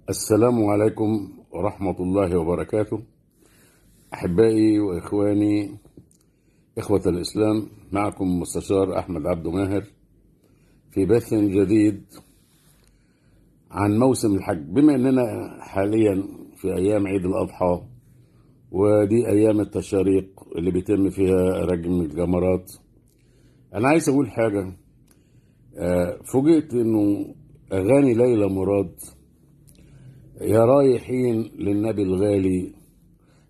السلام عليكم ورحمة الله وبركاته. أحبائي وإخواني إخوة الإسلام، معكم مستشار أحمد عبد ماهر في بث جديد عن موسم الحج. بما أننا حاليا في أيام عيد الأضحى، ودي أيام التشاريق اللي بيتم فيها رجم الجمرات، أنا عايز أقول حاجة. فوجئت أنه أغاني ليلى مراد يا رايحين للنبي الغالي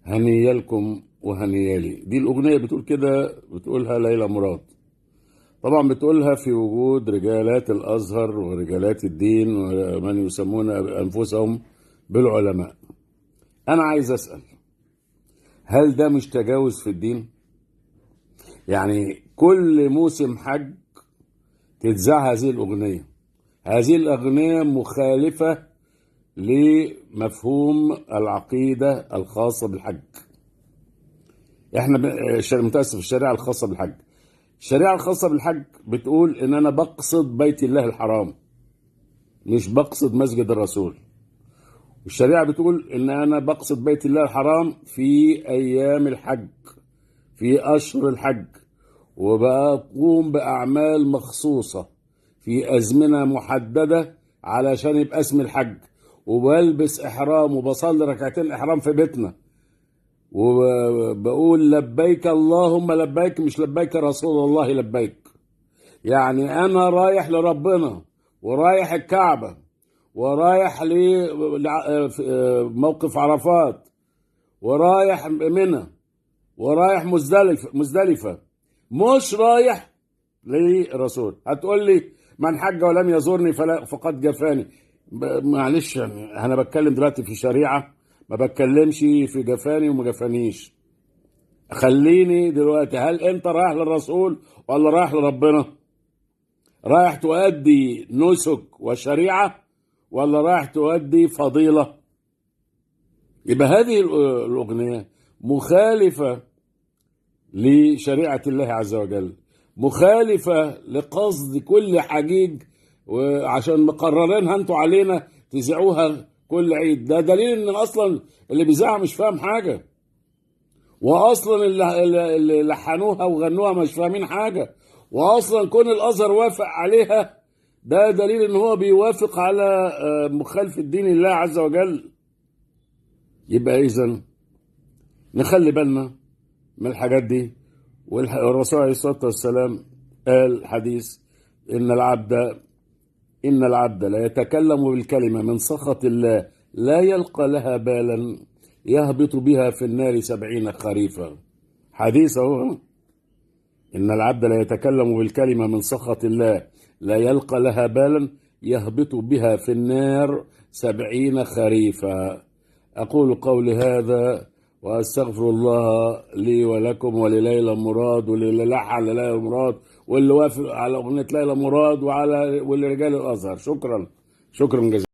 هنيالكم وهنيالي، دي الأغنية بتقول كده، بتقولها ليلى مراد. طبعا بتقولها في وجود رجالات الأزهر ورجالات الدين ومن يسمون أنفسهم بالعلماء. أنا عايز أسأل، هل ده مش تجاوز في الدين؟ يعني كل موسم حج تتذاع هذه الأغنية. هذه الأغنية مخالفة لمفهوم العقيدة الخاصة بالحج. احنا متأسف، الشريعة الخاصة بالحج، الشريعة الخاصة بالحج بتقول ان انا بقصد بيت الله الحرام، مش بقصد مسجد الرسول. الشريعة بتقول ان انا بقصد بيت الله الحرام في ايام الحج، في اشهر الحج، وبقوم باعمال مخصوصة في ازمنة محددة علشان يبقى اسم الحج، وبلبس احرام وبصلي ركعتين احرام في بيتنا، وبقول لبيك اللهم لبيك، مش لبيك رسول الله لبيك. يعني انا رايح لربنا، ورايح الكعبة، ورايح لموقف عرفات، ورايح منى، ورايح مزدلفة، مش رايح للرسول. هتقول لي من حج ولم يزورني فقد جفاني. معلش، يعني انا بتكلم دلوقتي في شريعة، ما بتكلمش في جفاني وما جفانيش. خليني دلوقتي، هل انت رايح للرسول ولا رايح لربنا؟ رايح تؤدي نسك وشريعة ولا رايح تؤدي فضيلة؟ يبقى هذه الأغنية مخالفة لشريعة الله عز وجل، مخالفة لقصد كل حجيج، وعشان مقررينها انتوا علينا تذيعوها كل عيد. ده دليل ان اصلا اللي بيذاعها مش فاهم حاجة، واصلا اللي لحنوها وغنوها مش فاهمين حاجة، واصلا كون الازهر وافق عليها ده دليل ان هو بيوافق على مخالفة دين الله عز وجل. يبقى اذا نخلي بالنا من الحاجات دي. والرسول عليه الصلاة والسلام قال حديث إن العبد لا يتكلم بالكلمة من سخط الله لا يلقى لها بالا يهبط بها في النار 70 خريفا. حديث اهو، إن العبد لا يتكلم بالكلمة من سخط الله لا يلقى لها بالا يهبط بها في النار 70 خريفا. أقول قولي هذا وأستغفر الله لي ولكم ولليلى مراد وللي لحن ليلى مراد واللي وافق على أغنية ليلى مراد ولرجال الأزهر. شكرا جزيلا.